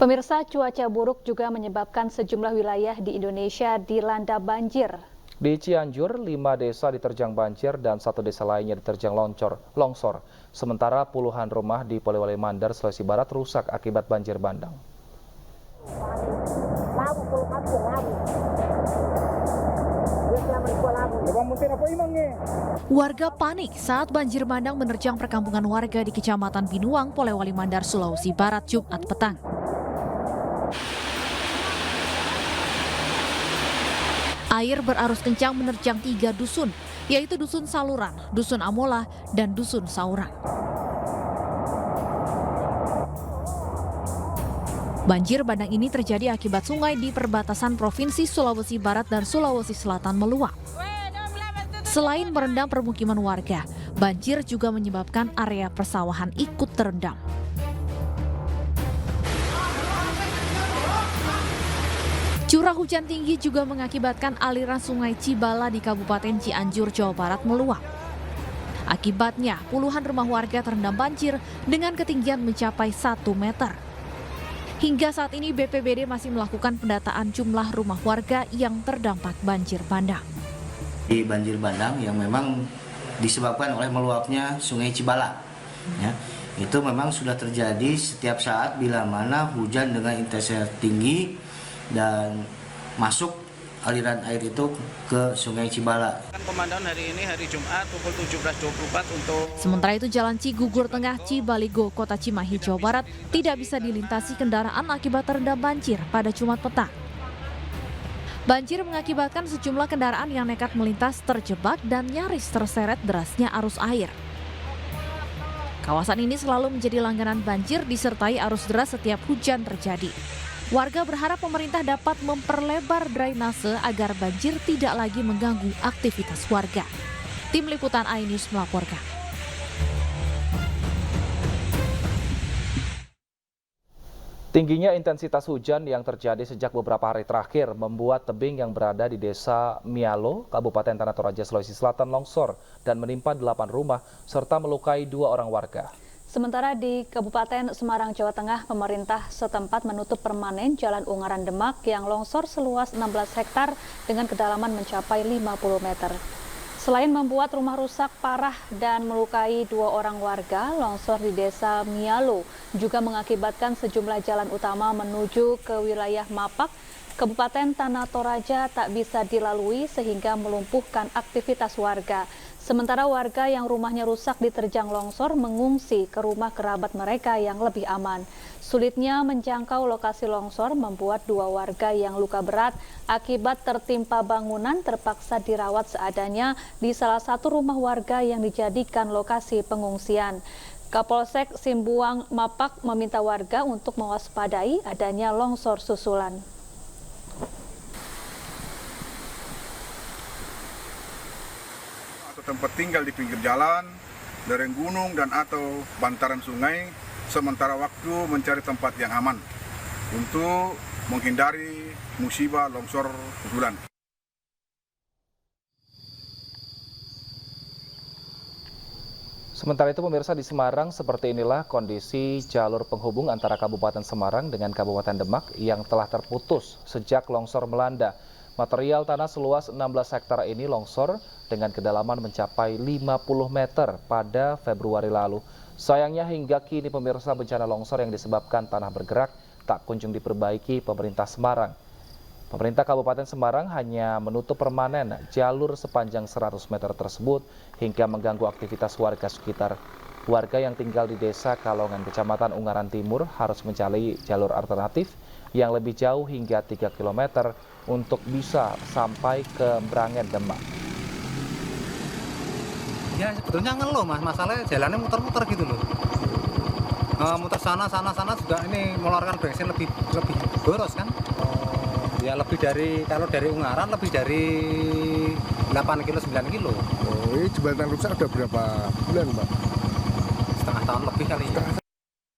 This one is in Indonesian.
Pemirsa, cuaca buruk juga menyebabkan sejumlah wilayah di Indonesia dilanda banjir. Di Cianjur, 5 desa diterjang banjir dan 1 desa lainnya diterjang longsor. Sementara puluhan rumah di Polewali Mandar, Sulawesi Barat rusak akibat banjir bandang. Warga panik saat banjir bandang menerjang perkampungan warga di Kecamatan Binuang, Polewali Mandar, Sulawesi Barat, Jumat petang. Air berarus kencang menerjang 3 dusun, yaitu Dusun Saluran, Dusun Amola, dan Dusun Saurang. Banjir bandang ini terjadi akibat sungai di perbatasan Provinsi Sulawesi Barat dan Sulawesi Selatan meluap. Selain merendam permukiman warga, banjir juga menyebabkan area persawahan ikut terendam. Curah hujan tinggi juga mengakibatkan aliran sungai Cibala di Kabupaten Cianjur, Jawa Barat meluap. Akibatnya, puluhan rumah warga terendam banjir dengan ketinggian mencapai 1 meter. Hingga saat ini BPBD masih melakukan pendataan jumlah rumah warga yang terdampak banjir bandang. Di banjir bandang yang memang disebabkan oleh meluapnya sungai Cibala, ya, itu memang sudah terjadi setiap saat bila mana hujan dengan intensitas tinggi dan masuk aliran air itu ke sungai Cibala. Pemantauan hari ini hari Jumat pukul 17.24 untuk. Sementara itu Jalan Cigugur Tengah Cibaligo, Kota Cimahi, Jawa Barat tidak bisa dilintasi kendaraan akibat terendam banjir pada Jumat petang. Banjir mengakibatkan sejumlah kendaraan yang nekat melintas terjebak dan nyaris terseret derasnya arus air. Kawasan ini selalu menjadi langganan banjir disertai arus deras setiap hujan terjadi. Warga berharap pemerintah dapat memperlebar drainase agar banjir tidak lagi mengganggu aktivitas warga. Tim Liputan iNews melaporkan. Tingginya intensitas hujan yang terjadi sejak beberapa hari terakhir membuat tebing yang berada di Desa Mialo, Kabupaten Tanah Toraja, Sulawesi Selatan longsor dan menimpa 8 rumah serta melukai 2 orang warga. Sementara di Kabupaten Semarang, Jawa Tengah, pemerintah setempat menutup permanen Jalan Ungaran Demak yang longsor seluas 16 hektar dengan kedalaman mencapai 50 meter. Selain membuat rumah rusak parah dan melukai 2 orang warga, longsor di Desa Mialo juga mengakibatkan sejumlah jalan utama menuju ke wilayah Mapak, Kabupaten Tanah Toraja tak bisa dilalui sehingga melumpuhkan aktivitas warga. Sementara warga yang rumahnya rusak diterjang longsor mengungsi ke rumah kerabat mereka yang lebih aman. Sulitnya menjangkau lokasi longsor membuat 2 warga yang luka berat akibat tertimpa bangunan terpaksa dirawat seadanya di salah satu rumah warga yang dijadikan lokasi pengungsian. Kapolsek Simbuang Mapak meminta warga untuk mewaspadai adanya longsor susulan. Tempat tinggal di pinggir jalan, lereng gunung dan atau bantaran sungai, sementara waktu mencari tempat yang aman untuk menghindari musibah longsor susulan. Sementara itu pemirsa, di Semarang seperti inilah kondisi jalur penghubung antara Kabupaten Semarang dengan Kabupaten Demak yang telah terputus sejak longsor melanda. Material tanah seluas 16 hektar ini longsor dengan kedalaman mencapai 50 meter pada Februari lalu. Sayangnya hingga kini pemirsa, bencana longsor yang disebabkan tanah bergerak tak kunjung diperbaiki pemerintah Semarang. Pemerintah Kabupaten Semarang hanya menutup permanen jalur sepanjang 100 meter tersebut hingga mengganggu aktivitas warga sekitar. Warga yang tinggal di Desa Kalongan, Kecamatan Ungaran Timur harus mencari jalur alternatif yang lebih jauh hingga 3 km untuk bisa sampai ke Brangen, Demak. Ya sebetulnya ngeluh mas, masalahnya jalannya muter-muter gitu loh. Muter sana juga ini mengeluarkan bensin lebih boros kan. Ya lebih dari, kalau dari Ungaran lebih dari 8 kilo 9 kilo. Oh, ini jembatan rusak udah berapa bulan, Mbak? Setengah tahun lebih kali ya.